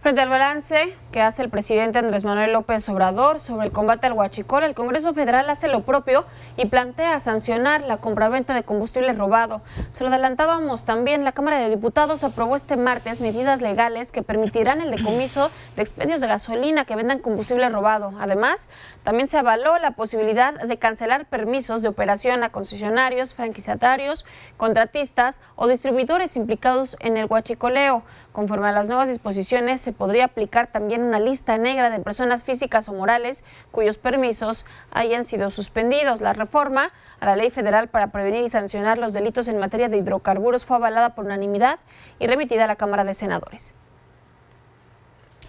Frente al balance que hace el presidente Andrés Manuel López Obrador sobre el combate al huachicol, el Congreso Federal hace lo propio y plantea sancionar la compraventa de combustible robado. Se lo adelantábamos también, la Cámara de Diputados aprobó este martes medidas legales que permitirán el decomiso de expendios de gasolina que vendan combustible robado. Además, también se avaló la posibilidad de cancelar permisos de operación a concesionarios, franquiciatarios, contratistas o distribuidores implicados en el huachicoleo. Conforme a las nuevas disposiciones, se podría aplicar también una lista negra de personas físicas o morales cuyos permisos hayan sido suspendidos. La reforma a la Ley Federal para prevenir y sancionar los delitos en materia de hidrocarburos fue avalada por unanimidad y remitida a la Cámara de Senadores.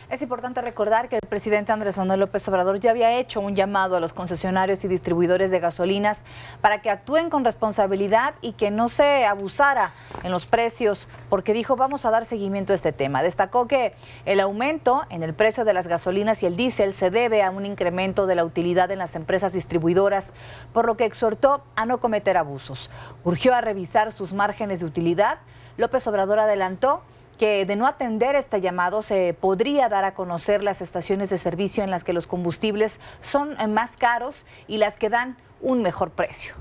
Es importante recordar que el presidente Andrés Manuel López Obrador ya había hecho un llamado a los concesionarios y distribuidores de gasolinas para que actúen con responsabilidad y que no se abusara en los precios, porque dijo: vamos a dar seguimiento a este tema. Destacó que el aumento en el precio de las gasolinas y el diésel se debe a un incremento de la utilidad en las empresas distribuidoras, por lo que exhortó a no cometer abusos. Urgió a revisar sus márgenes de utilidad. López Obrador adelantó que de no atender este llamado se podría dar a conocer las estaciones de servicio en las que los combustibles son más caros y las que dan un mejor precio.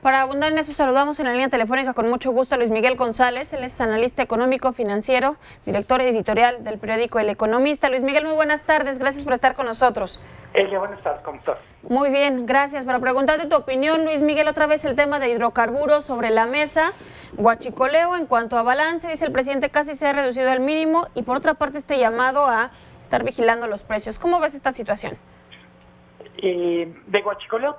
Para abundar en eso, saludamos en la línea telefónica con mucho gusto a Luis Miguel González. Él es analista económico financiero, director editorial del periódico El Economista. Luis Miguel, muy buenas tardes, gracias por estar con nosotros. Elia, buenas tardes, ¿cómo estás? Muy bien, gracias. Para preguntarte tu opinión, Luis Miguel, otra vez el tema de hidrocarburos sobre la mesa. Huachicoleo en cuanto a balance, dice el presidente, casi se ha reducido al mínimo, y por otra parte este llamado a estar vigilando los precios. ¿Cómo ves esta situación? De huachicoleo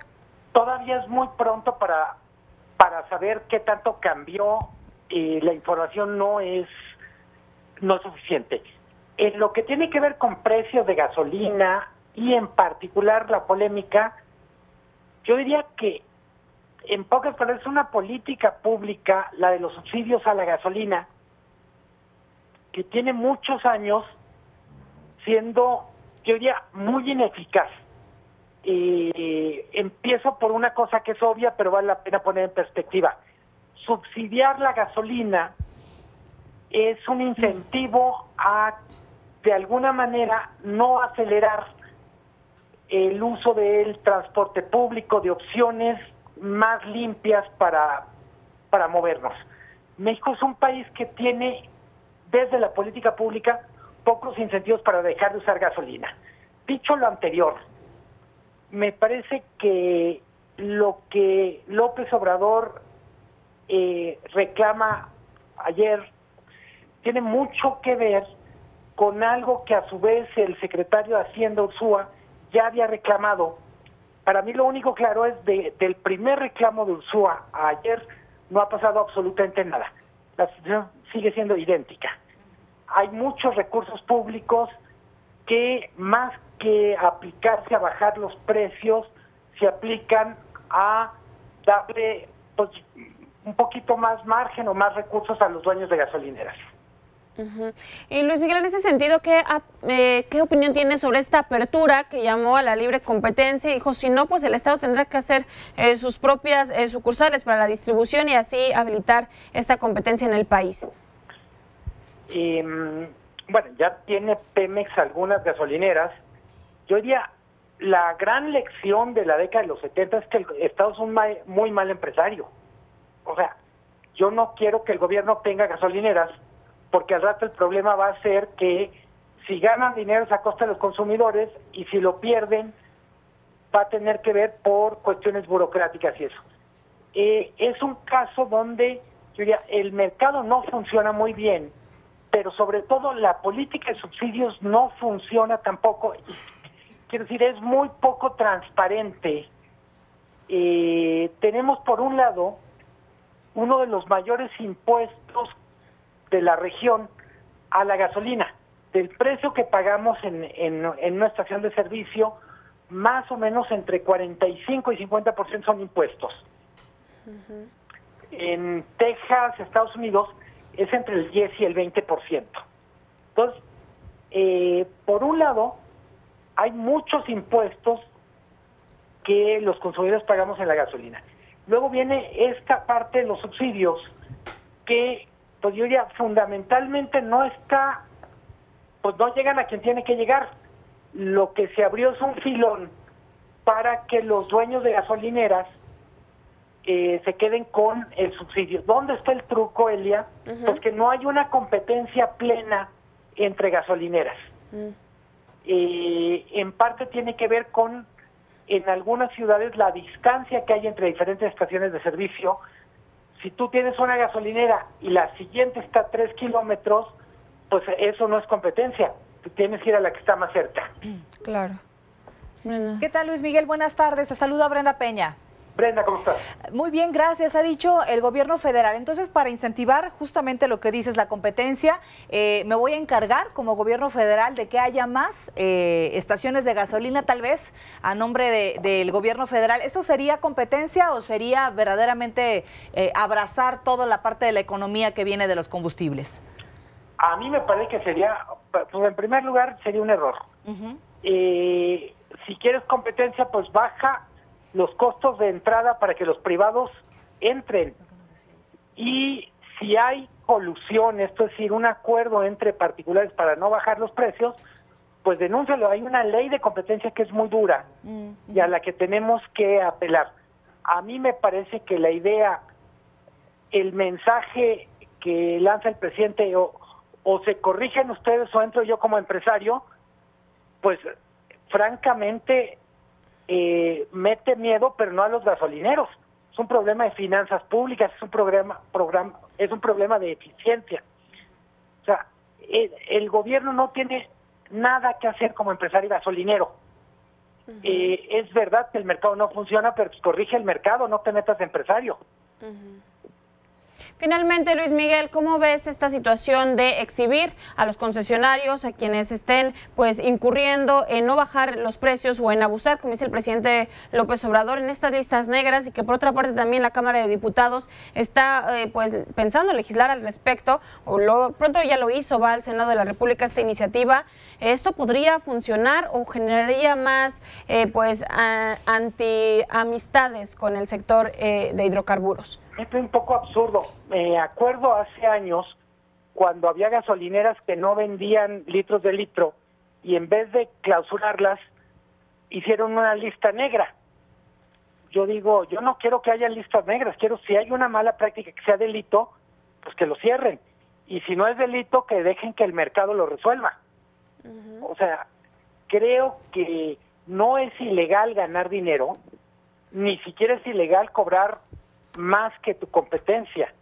todavía es muy pronto para saber qué tanto cambió. La información no es suficiente. En lo que tiene que ver con precios de gasolina y en particular la polémica, yo diría que en pocas palabras es una política pública, la de los subsidios a la gasolina, que tiene muchos años siendo, yo diría, muy ineficaz. Empiezo por una cosa que es obvia, pero vale la pena poner en perspectiva. Subsidiar la gasolina es un incentivo a, de alguna manera, no acelerar el uso del transporte público, de opciones más limpias para movernos. México es un país que tiene, desde la política pública, pocos incentivos para dejar de usar gasolina. Dicho lo anterior, me parece que lo que López Obrador reclama ayer tiene mucho que ver con algo que a su vez el secretario de Hacienda, Ursúa, ya había reclamado. Para mí lo único claro es del primer reclamo de Ursúa a ayer no ha pasado absolutamente nada. La situación sigue siendo idéntica. Hay muchos recursos públicos que, más que aplicarse a bajar los precios, se aplican a darle un poquito más margen o más recursos a los dueños de gasolineras. Y Luis Miguel, en ese sentido, ¿qué opinión tiene sobre esta apertura que llamó a la libre competencia? Dijo, si no, pues el Estado tendrá que hacer sus propias sucursales para la distribución y así habilitar esta competencia en el país. Bueno, ya tiene Pemex algunas gasolineras. Yo diría, la gran lección de la década de los 70 es que el Estado es un muy mal empresario. O sea, yo no quiero que el gobierno tenga gasolineras, porque al rato el problema va a ser que si ganan dinero es a costa de los consumidores y si lo pierden va a tener que ver por cuestiones burocráticas y eso. Es un caso donde, yo diría, el mercado no funciona muy bien, pero sobre todo la política de subsidios no funciona tampoco. Quiero decir, es muy poco transparente. Tenemos por un lado uno de los mayores impuestos de la región a la gasolina. Del precio que pagamos en una estación de servicio, más o menos entre 45 y 50% son impuestos. En Texas, Estados Unidos, es entre el 10 y el 20%. Entonces, por un lado, hay muchos impuestos que los consumidores pagamos en la gasolina. Luego viene esta parte de los subsidios que, pues yo diría, fundamentalmente no está pues no llegan a quien tiene que llegar. Lo que se abrió es un filón para que los dueños de gasolineras se queden con el subsidio. ¿Dónde está el truco, Elia? Pues que no hay una competencia plena entre gasolineras. En parte tiene que ver con, en algunas ciudades, la distancia que hay entre diferentes estaciones de servicio. Si tú tienes una gasolinera y la siguiente está a 3 kilómetros, pues eso no es competencia. Tú tienes que ir a la que está más cerca. Claro. Brenda. ¿Qué tal, Luis Miguel? Buenas tardes. Te saluda Brenda Peña. Brenda, ¿cómo estás? Muy bien, gracias. Ha dicho el gobierno federal. Entonces, para incentivar justamente lo que dices, la competencia, me voy a encargar como gobierno federal de que haya más estaciones de gasolina, tal vez, a nombre del gobierno federal. ¿Esto sería competencia o sería verdaderamente abrazar toda la parte de la economía que viene de los combustibles? A mí me parece que sería, pues en primer lugar, sería un error. Si quieres competencia, pues baja los costos de entrada para que los privados entren. Y si hay colusión, esto es decir, un acuerdo entre particulares para no bajar los precios, pues denúncialo. Hay una ley de competencia que es muy dura y a la que tenemos que apelar. A mí me parece que la idea, el mensaje que lanza el presidente, o se corrigen ustedes o entro yo como empresario, pues francamente mete miedo, pero no a los gasolineros. Es un problema de finanzas públicas, es un problema de eficiencia. O sea, el gobierno no tiene nada que hacer como empresario gasolinero. Es verdad que el mercado no funciona, pero pues corrige el mercado, no te metas de empresario. Finalmente, Luis Miguel, ¿cómo ves esta situación de exhibir a los concesionarios, a quienes estén pues incurriendo en no bajar los precios o en abusar, como dice el presidente López Obrador, en estas listas negras, y que por otra parte también la Cámara de Diputados está pues pensando legislar al respecto, o pronto ya lo hizo, va al Senado de la República esta iniciativa? ¿Esto podría funcionar o generaría más pues anti-amistades con el sector de hidrocarburos? Esto es un poco absurdo. Me acuerdo hace años cuando había gasolineras que no vendían litros de litro y en vez de clausurarlas hicieron una lista negra. Yo digo, yo no quiero que haya listas negras, quiero, si hay una mala práctica que sea delito, pues que lo cierren. Y si no es delito, que dejen que el mercado lo resuelva. O sea, creo que no es ilegal ganar dinero, ni siquiera es ilegal cobrar más que tu competencia.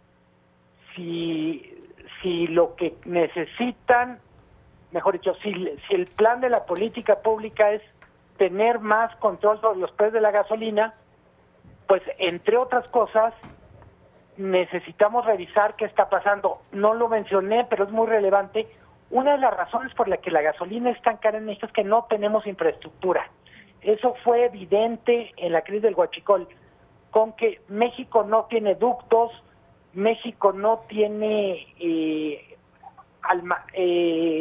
Si lo que necesitan, mejor dicho, si el plan de la política pública es tener más control sobre los precios de la gasolina, pues entre otras cosas necesitamos revisar qué está pasando. No lo mencioné, pero es muy relevante. Una de las razones por la que la gasolina es tan cara en México es que no tenemos infraestructura. Eso fue evidente en la crisis del huachicol, con que México no tiene ductos, México no tiene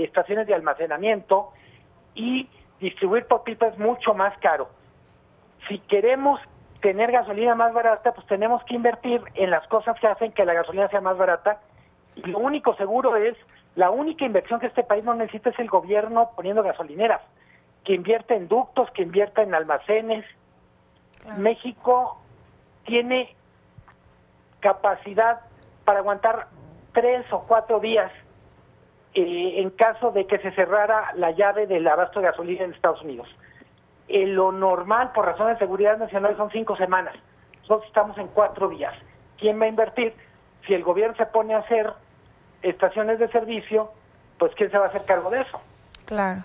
estaciones de almacenamiento, y distribuir por pipa es mucho más caro. Si queremos tener gasolina más barata, pues tenemos que invertir en las cosas que hacen que la gasolina sea más barata, y lo único seguro es, la única inversión que este país no necesita es el gobierno poniendo gasolineras, que invierta en ductos, que invierta en almacenes. Claro. México tiene capacidad para aguantar 3 o 4 días en caso de que se cerrara la llave del abasto de gasolina en Estados Unidos. Lo normal, por razones de seguridad nacional, son 5 semanas. Nosotros estamos en 4 días. ¿Quién va a invertir? Si el gobierno se pone a hacer estaciones de servicio, pues ¿quién se va a hacer cargo de eso? Claro.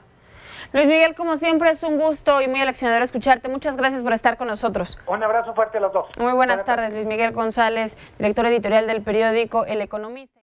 Luis Miguel, como siempre, es un gusto y muy aleccionador escucharte. Muchas gracias por estar con nosotros. Un abrazo fuerte a los dos. Muy buenas tardes, Luis Miguel González, director editorial del periódico El Economista.